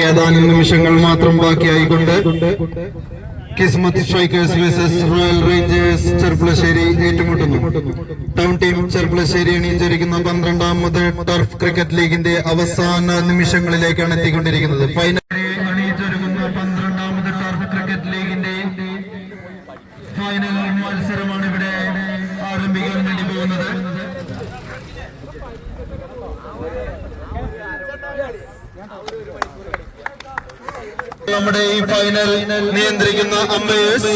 ഏതാനും നിമിഷങ്ങൾ മാത്രം ബാക്കിയായിക്കൊണ്ട് Kismat Strikers versus Royal Rangers Cherpulassery ഏറ്റുമുട്ടുന്നു. ടൗൺ ടീം ചെർപ്പുളശ്ശേരി അണിയിച്ചിരിക്കുന്ന 12ാമത് ടർഫ് ക്രിക്കറ്റ് ലീഗിന്റെ അവസാന നിമിഷങ്ങളിലേക്കാണ് എത്തിക്കൊണ്ടിരിക്കുന്നത്. ഫൈനൽ അണിയിച്ചൊരുങ്ങുന്ന 12ാമത് ടർഫ് ക്രിക്കറ്റ് ലീഗിന്റെ ഫൈനൽ മത്സരമാണ് ഇവിടെ ആരംഭിക്കാൻ വേണ്ടി പോകുന്നത്. നമ്മുടെ ഈ ഫൈനൽ നിയന്ത്രിക്കുന്ന umpires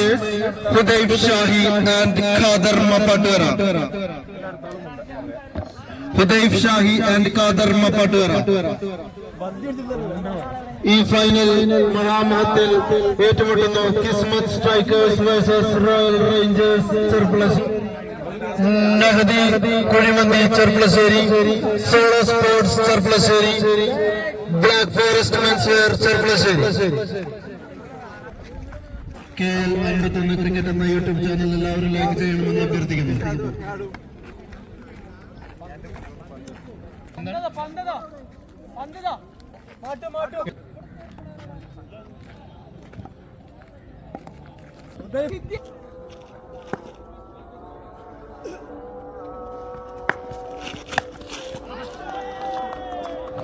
Hudaif Shahi and Khader Mappattukara. Hudaif Shahi and Khader Mappattukara ഈ ഫൈനൽ മഹാമഹത്തിൽ ഏറ്റുമുട്ടുന്നു. Kismat Strikers versus Royal Rangers Cherpulassery, Nahdi kuzhimanthi Cherpulassery, Solo Sports Cherpulassery, Black Forest Menswear Cherpulassery. KL 51 cricket എന്ന യൂട്യൂബ് ചാനൽ എല്ലാവരും ലൈക്ക് ചെയ്യണമെന്ന് അഭ്യർത്ഥിക്കുന്നു.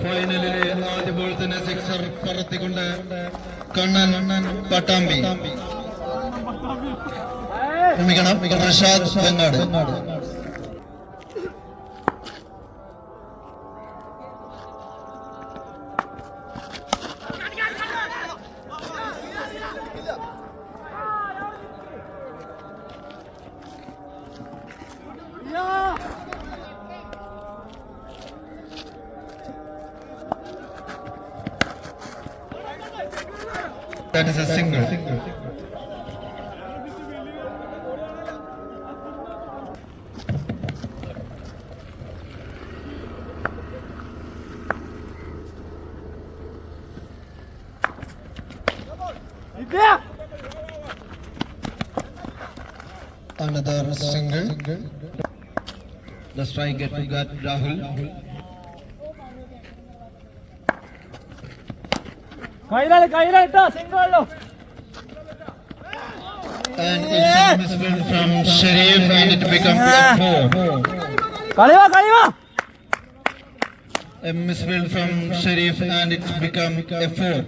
ഫൈനലിലെ ആദ്യ ബോൾ തന്നെ സിക്സർ പറത്തിക്കൊണ്ട് Kannan Pattambi, Rashad Vengad. That is a single. Another single. The strike get to get Rahul. And it's missed from Sharif and it becomes a 4. A misfield from Sharif and it becomes a 4.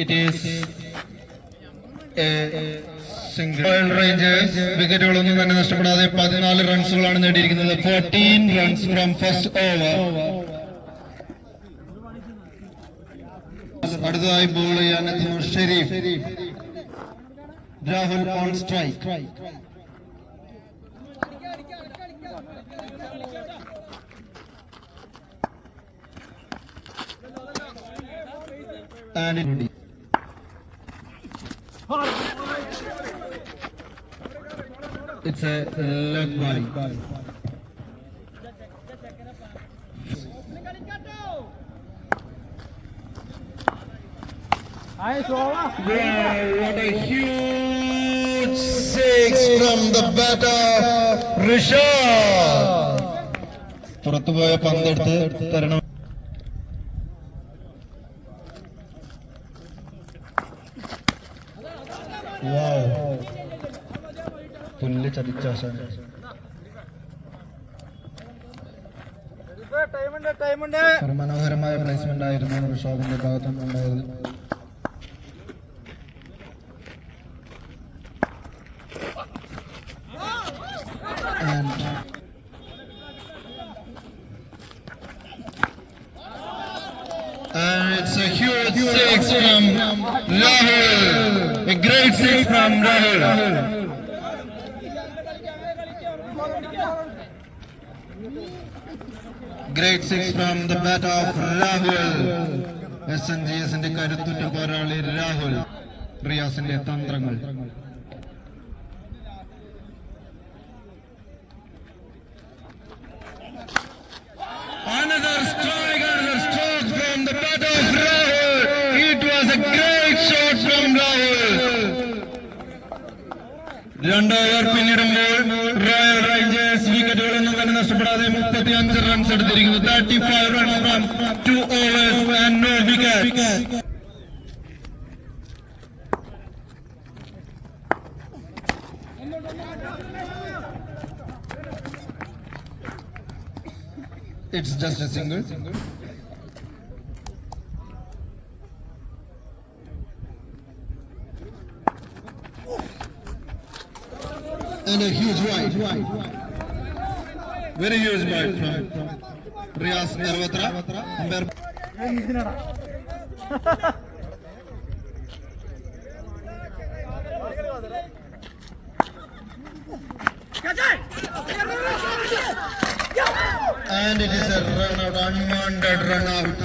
It is a single. Royal Rangers വിക്കറ്റുകളൊന്നും തന്നെ നഷ്ടപ്പെടാതെ 14 റൺസുകളാണ് നേടിയിരിക്കുന്നത്. 14 റൺസ് from first over. അടുത്തതായി ball ചെയ്യാൻ എത്തുന്നു Sharif. Rahul on strike. And it's a leg body. What a huge six from the batter Rishad. പുറത്തുപോയ പന്തെടുത്ത് തരണം. പുല്ല് ചതിച്ചാശാൻ. ഒരു മനോഹരമായ പ്ലേസ്മെന്റ് ആയിരുന്നു ഋഷാദിന്റെ ഭാഗത്തുനിന്ന് ഉണ്ടായത്. And it's a huge six from Rahul. A great six from Rahul. Great six from the bat of Rahul. SNGSന്റെ കരുത്തുറ്റ പോരാളി രാഹുൽ. റിയാസിന്റെ തന്ത്രങ്ങൾ. Another strike from the bat of Rahul. It was a great shot 2 over പിന്നിടുമ്പോൾ Royal Rangers വിക്കറ്റുകളൊന്നും തന്നെ നഷ്ടപ്പെടാതെ 35 runs എടുത്തിരിക്കുന്നു. 35 runs from 2 overs and no wickets. It's just a single. And a huge wide. Very huge wide from Riyaz Narvatra. And it is a run out, unwanted run out.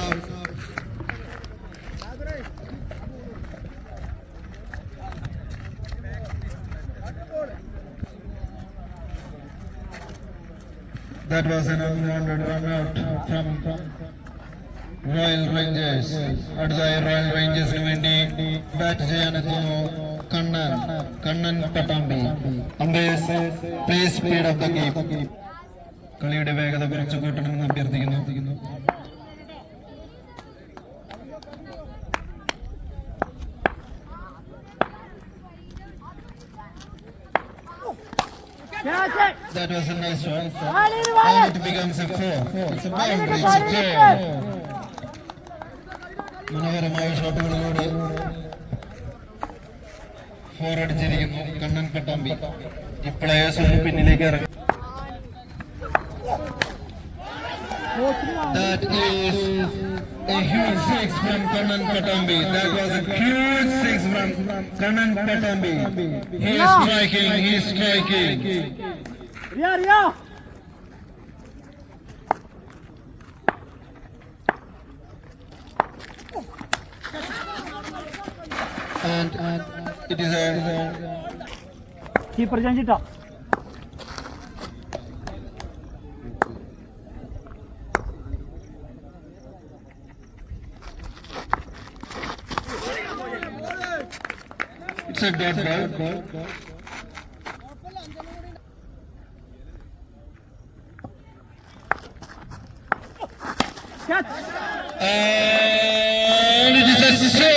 That was an unwanted run out from Royal Rangers. അടുത്തായി Royal റേഞ്ചേഴ്സിന് വേണ്ടി bat ചെയ്യാനെത്തുന്നു Kannan Pattambi. Umpires please speed of the game. കളിയുടെ വേഗത കുറച്ച് കൂട്ടണമെന്ന് അഭ്യർത്ഥിക്കുന്നു. That was a nice one. And it becomes a 4. It's a boundary. It's a 4. മനോഹരമായ ഷോട്ടുകളിലൂടെ 4 അടിച്ചിരിക്കുന്നു കണ്ണൻ പട്ടാമ്പി. ഈ പ്ലേയേഴ്സ് ഒന്ന് പിന്നിലേക്ക് ഇറങ്ങി. That is a huge 6 from Kannan Patambi. That was a huge 6 from Kannan Patambi. He is striking. Ria. And it is a keeper janjita. It's a dead ball. Catch. And it is a 6.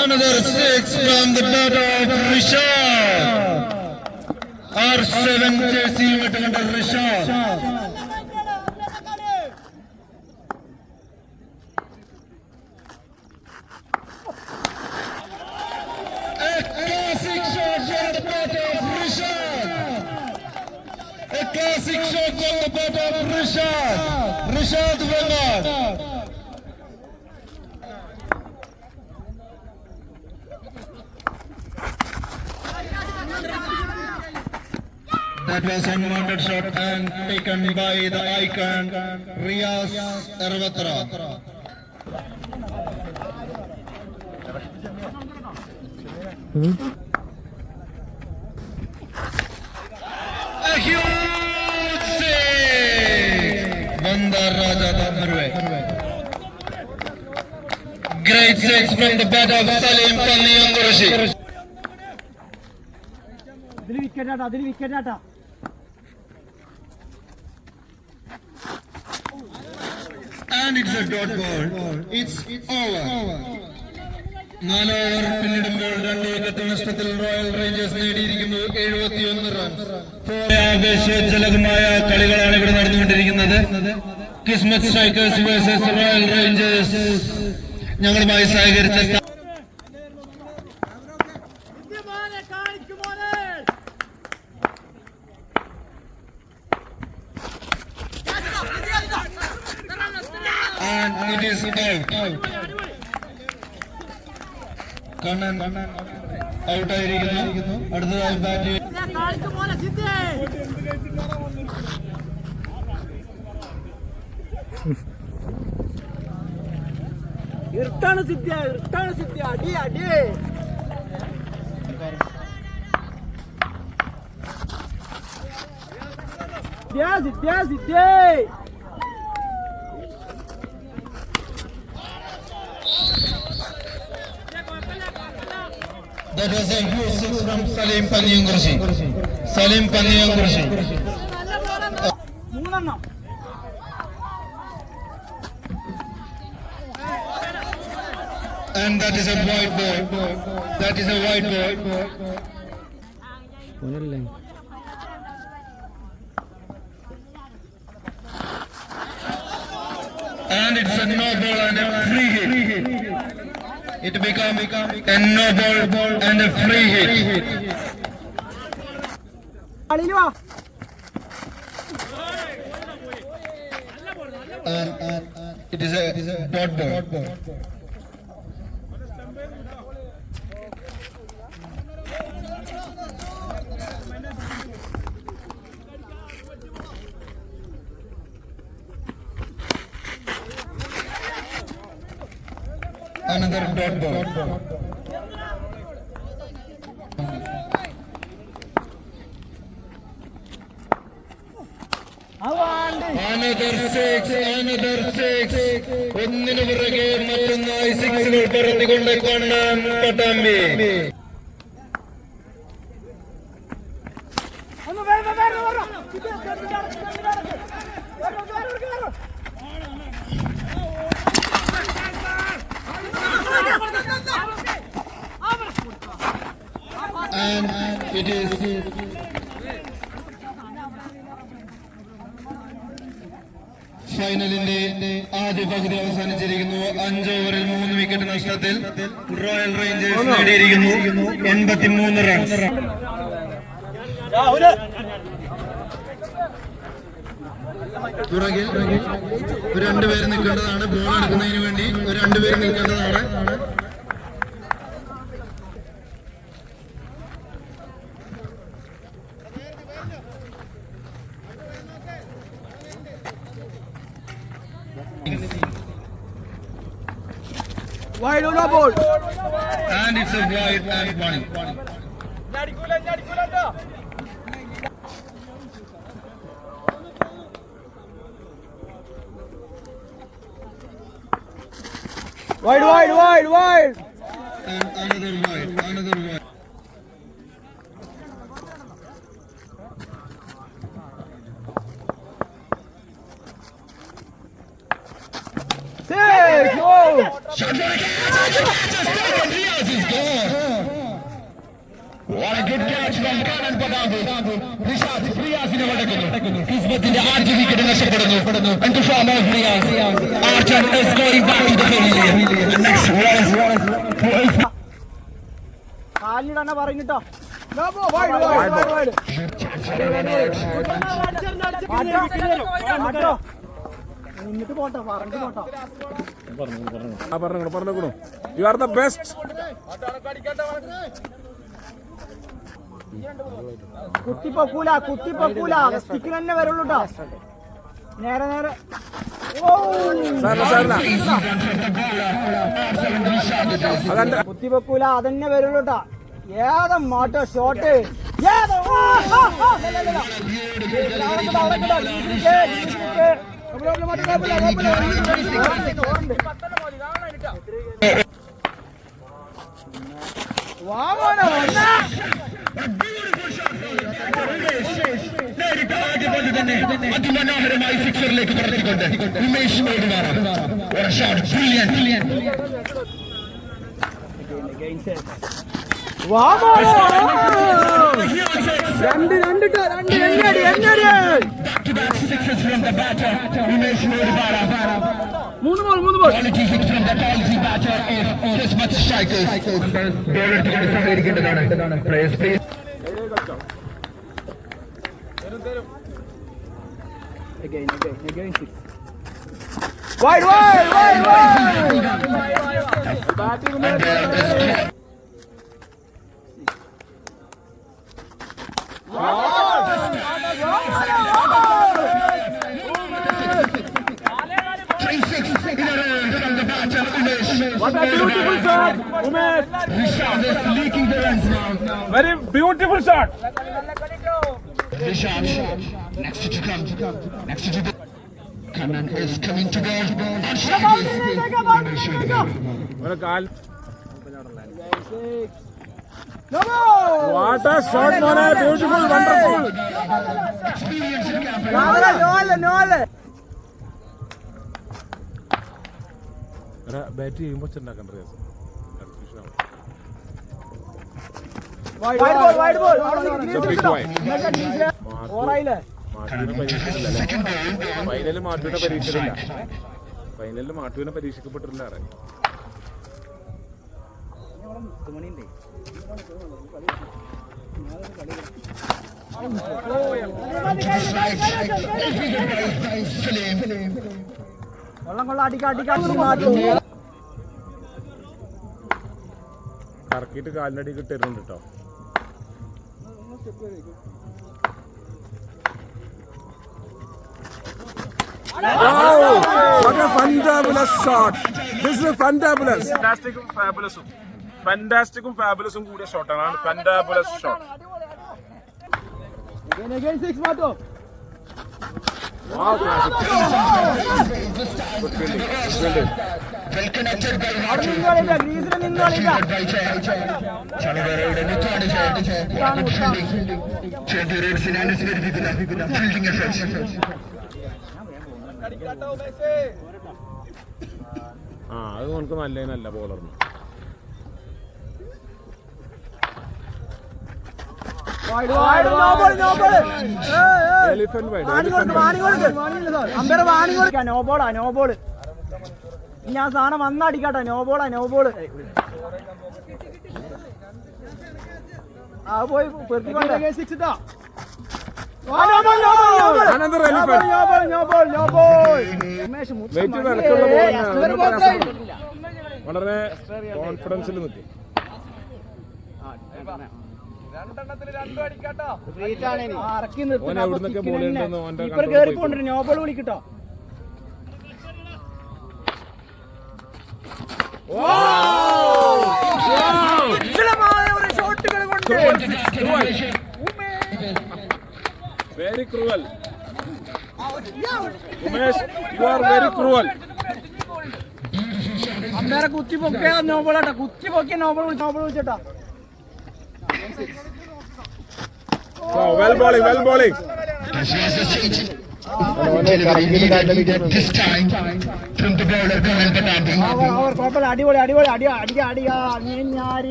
Another 6 from the bat of Rishad. R7 jersey under Rishad. Classic shot from the bat of Rishad Vengad. That was unwanted shot and taken by the icon Riyaz Narvatra. A huge six! Bandar Raja Dhamarve. Great six from the bat of Salim Kalniyangurushi. Adil wicket data. And it's a dot ball. It's over. 4 over പിന്നിടുമ്പോൾ 2 wicket നഷ്ടത്തിൽ Royal Rangers നേടിയിരിക്കുന്നു 71 runs. ആവേശജനകമായ കളികളാണ് ഇവിടെ നടന്നുകൊണ്ടിരിക്കുന്നത്. Kismat Strikers versus Royal Rangers. ഞങ്ങളുമായി സഹകരിച്ച and it is out. Kannan ഔട്ടായിരിക്കുന്നു. അടുത്തതായി ബാറ്റ് ഇർട്ടാണ് സിദ്ധ്യ അടി Scindia That was a huge six from Salim Paniyangurshi. Salim Paniyangurshi. And that is a white ball. That is a white ball. And it's a no ball and a free hit. It becomes a no ball and a free hit. And it is a dot ball. Another dot ball. Another six. ഒന്നിനു പുറകെ മറ്റൊന്നായി സിക്സുകൾ പറന്നുകൊണ്ട് Kannan Pattambi. And it is ഫൈനലിന്റെ ആദ്യ പകുതി അവസാനിച്ചിരിക്കുന്നു. 5 ഓവറിൽ 3 wicket നഷ്ടത്തിൽ Royal Rangers നേടിയിരിക്കുന്നു 83 runs. പുറകിൽ 2 പേര് നിൽക്കേണ്ടതാണ്. Ball എടുക്കുന്നതിന് വേണ്ടി 2 പേര് നിൽക്കേണ്ടതാണ്. Wide on the ball. And it's a wide and one. Wide. And another wide. Six. Oh. Shot for a catch! Riaz is gone. What a good catch from Kanan Padambu. Riaz in a Kismatinde 5 wicket നഷ്ടപ്പെടുന്നു. And to form of Riaz. Archer is going back to the pavilion. Next was കാലിടാനാ പറഞ്ഞിട്ടോ. Wide. എന്നിട്ട് പോട്ടോ പറഞ്ഞു പോട്ടോ. പറഞ്ഞു you are the best. കുത്തിപ്പൊക്കൂല സ്റ്റിക്കിന് തന്നെ വരുള്ളൂ കേട്ടോ. നേരെ കുത്തിപ്പൊക്കൂല അതന്നെ വരുള്ളൂ കേട്ടോ. ഏതാ മാട്ടോ ഷോട്ട് അതിമനോഹരമായി സിക്സറിലേക്ക് പറത്തിക്കൊണ്ട് ഉമേഷ് മേടുമാറാണ്. മൂന്ന് ball സഹകരിക്കേണ്ടതാണ്. Again six. Wide. Batting What a beautiful shot, Umesh. Rishad is leaking the runs now. Very beautiful shot. Rishad, next to come. Kanan is coming to goal. ഒരു കാൽ No ball. What a shot, Mone. Beautiful, wonderful. No. Bat ചെയ്യുമ്പോൾ ഉണ്ടാക്കണ്ട Wide ball. ഓറായില്ലേ? ഫൈനലിൽ മാട്ടുവിനെ പരീക്ഷിച്ചിട്ടില്ല. ഫൈനലിൽ മാട്ടുവിനെ പരീക്ഷിക്കപ്പെട്ടിട്ടില്ല. കൊള്ളാം അടിക്കാ കറക്കിയിട്ട് കാലിനടി കിട്ടരുന്നുണ്ട് കേട്ടോ. What a fantabulous shot. This is fantabulous. Fantasticum fabulousum കൂടിയ ഷോട്ടാണ്. Fantabulous shot. Again 6 മാറ്റോ. Wow, classic. Good fielding. ഗ്രീസിൽ നിന്നോളില്ല. അത് നമുക്ക് നല്ല ബോളർന്ന്. No ball. ഞാൻ സാധനം വന്നടിക്കാട്ടോ. No ball. ആ പോയി പെർത്തിക്കൊണ്ടേ. വളരെ കോൺഫിഡൻസിൽ നിൽക്കും. എവിടുന്നൊക്കെ ബോൾ ഉണ്ടെന്ന് നോ ബോൾ വിളിക്കട്ടോ. Very cruel. Umesh, you are very cruel. അമ്മേരെ കുത്തി പൊക്കിയ നോബോളാട്ടാ. കുത്തി പൊക്കിയ നോബോൾ വിളിച്ചോട്ടാ. Well bowling.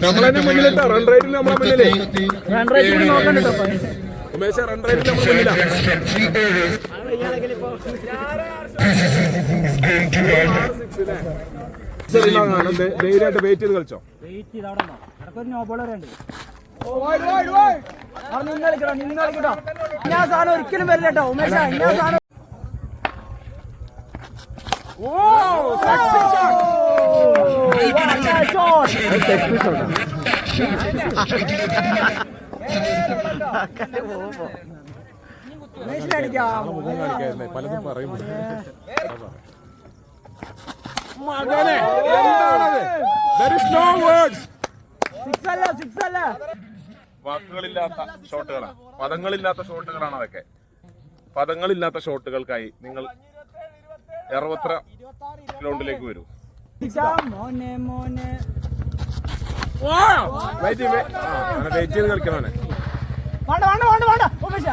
നമ്മളെന്നെ മുന്നിലിട്ടോ. റൺ റേറ്റിൽ നമ്മളെ മുന്നിലേ. ഉമേഷ് റൺ റേറ്റിൽ നമ്മൾ മുന്നിലാ. ധൈര്യമായിട്ട് വെയിറ്റ് ചെയ്ത് കളിച്ചോ. ഞാൻ സാധനം ഒരിക്കലും വരില്ല കേട്ടോ ഉമേഷ. ഞാൻ സാധനം പലതും പറയും. മകനെ എന്താണത്? There is no words. Six അല്ല. വാക്കുകളില്ലാത്ത ഷോട്ടുകളാണ്, പദങ്ങളില്ലാത്ത ഷോട്ടുകളാണ് അതൊക്കെ. പദങ്ങളില്ലാത്ത ഷോട്ടുകൾക്കായി നിങ്ങൾ എറവത്ര ഗ്രൗണ്ടിലേക്ക് വരൂ. വെയിറ്റ് ചെയ്ത് കളിക്കണോനെ.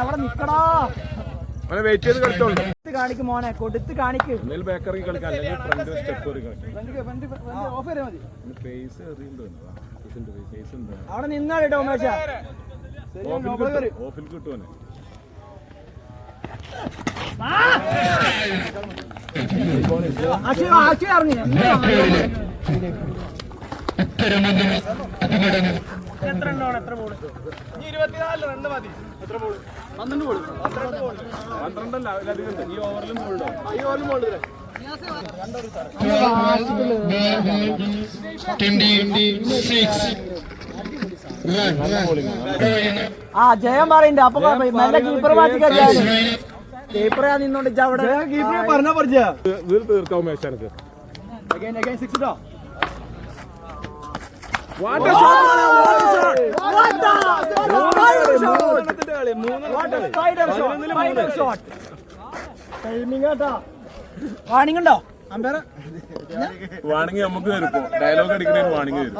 അവിടെ നിക്കടാ. അവനെ വെയിറ്റ് ചെയ്ത് കളിച്ചോളൂ. കാണിക്ക് മോനെ, കൊടുത്ത് കാണിക്ക്. ഒന്നിൽ ബേക്കറി കളിക്കാം, അല്ലെങ്കിൽ ഫ്രണ്ട് സ്റ്റെപ്പ് അവിടെ നിന്നാ കേട്ടോ ഉമേഷ. ഓഫിൽ കിട്ടുവനെ. എത്ര ബോള്? 24 റൺ മതി. എത്ര ബോള്? 12 ബോള്. 12 അല്ല, അതിലധികം. ഈ ഓവറിലും ബോളുണ്ടോ? ഈ ഓവറിലും ബോൾ. 26 ജയം പറയണ്ട. അപ്പൊ നല്ല കീപ്പർ മാറ്റി കീപ്പറെ നിന്നോണ്ട് അവിടെ കീപ്പറെ പറഞ്ഞ തീർക്കാവും മേശാനക്ക്. വാണിംഗ് ഉണ്ടോ? വാണിംഗ് നമുക്ക് തരും ഡയലോഗ് അടിക്കുന്നതിന് വാണിംഗ് തരും.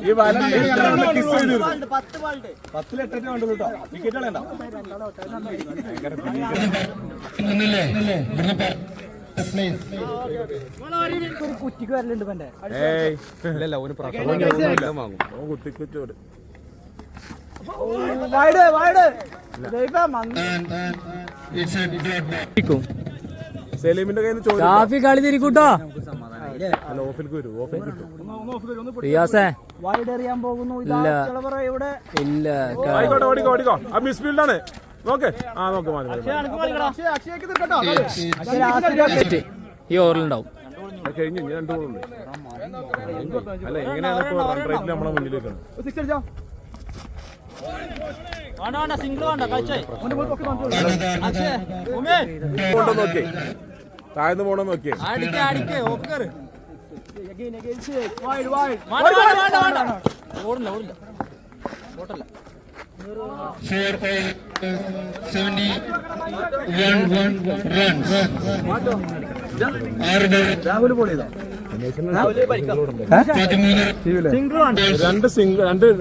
ഈ വല കിസ് ചെയ്ത് 10 കണ്ടു കേട്ടോ. വിക്കറ്റ് കളയണ്ട. കുറ്റിക്ക് വരലുണ്ട് പണ്ടേ. കുത്തിക്കുച്ചോട് സലീമിന്റെ കയ്യിൽ നിന്ന് ഷാഫി കളി തിരിക്കൂട്ടോ. ഓഫിലേക്ക് വരും. ഓഫിലേക്ക് കിട്ടും. റിയാസേ വൈഡെറിയാൻ പോകുന്നു. ഇവിടെ ഇല്ല. ആയിക്കോട്ടെ, ഓടിക്കോ ഓടിക്കോ. ആ മിസ് ഫീൽഡാണ്. നോക്ക്. ആ നോക്ക്. ഈ ഓവറിലുണ്ടാവും. കഴിഞ്ഞു. ഇനി 2 ബോളുണ്ട്. അല്ല എങ്ങനെയാണ് ഇപ്പൊ റൺ റേറ്റിൽ നമ്മളെ മുന്നിലേക്കാണ്. നോക്കിയേ താഴ്ന്നു പോണോ നോക്കിയേ. രാഹുൽ ബോൾ ചെയ്തോ?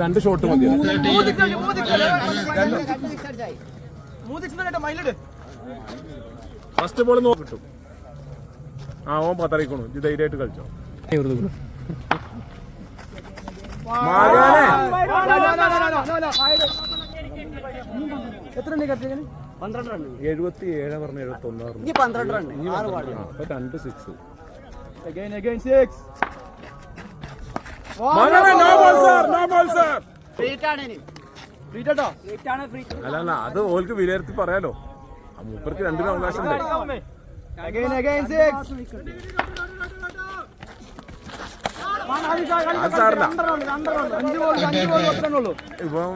രണ്ട് ഷോട്ട് മതി. ഫസ്റ്റ് ബോൾ നോക്കിട്ടു. ആ ഓൻ പത്തറിയിക്കണു. ഇത് ധൈര്യമായിട്ട് കളിച്ചോ. എത്ര റൺ? 77 പറഞ്ഞ 71 12 റൺ. 2 6. Again 6. അല്ല അത് ഓൾക്ക് വിലയിരുത്തി പറയാലോ. മൂപ്പർക്ക് 2 അവകാശം ഉണ്ട്. അത് സാറില്ല. ഇപ്പം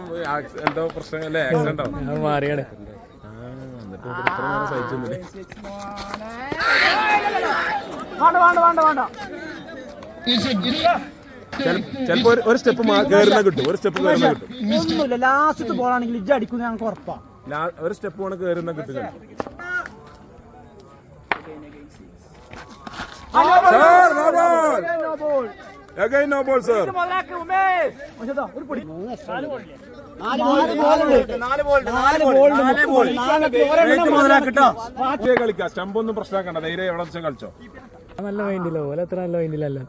എന്തോ പ്രശ്നം അല്ലേ? ആക്സിഡന്റ് ആവും. മാറിയാണ്. എന്നിട്ട് ഇത്ര നേരം സഹിച്ചൊന്നുമില്ലേ. ചിലപ്പോ ഒരു സ്റ്റെപ്പ് കയറുന്ന കിട്ടും. ഒരു സ്റ്റെപ്പ് കയറുന്ന കിട്ടും. ഒന്നുമില്ല. ലാസ്റ്റ് ബോളാണെങ്കിൽ ഇജ്ജ് അടിക്കുന്ന ഞങ്ങൾക്ക് ഉറപ്പാ. ഒരു സ്റ്റെപ്പ് കൊണ്ട് കയറുന്ന കിട്ടും. Again no ball, sir. കളിക്കാം. സ്റ്റംപ് ഒന്നും പ്രശ്നമാക്കണ്ട. ധൈര്യം എവിടെ വെച്ചാൽ കളിച്ചോ. നല്ല മൈൻഡില്ല. ഓല അത്ര നല്ല മൈൻഡിലല്ല.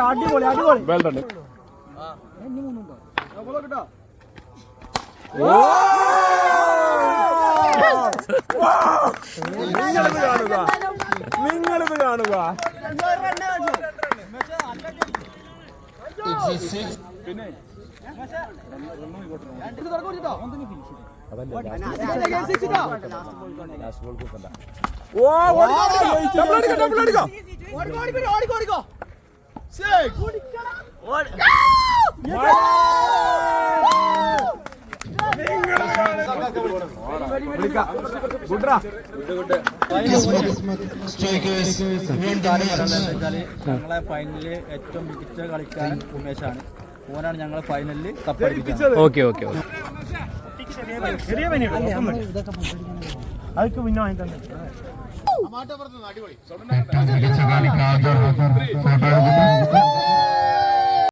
അടിപൊളി അടിപൊളി. Well done. നിങ്ങളിത് കാണുക. പിന്നെ ഞങ്ങളെ ഫൈനലിൽ ഏറ്റവും മികച്ച കളിക്കാരൻ ഉമേഷാണ്. ഓനാണ് ഞങ്ങളെ ഫൈനലിൽ കപ്പടിപ്പിച്ചത്. Okay okay. അതൊക്കെ പിന്നെ വാങ്ങി തന്നെ.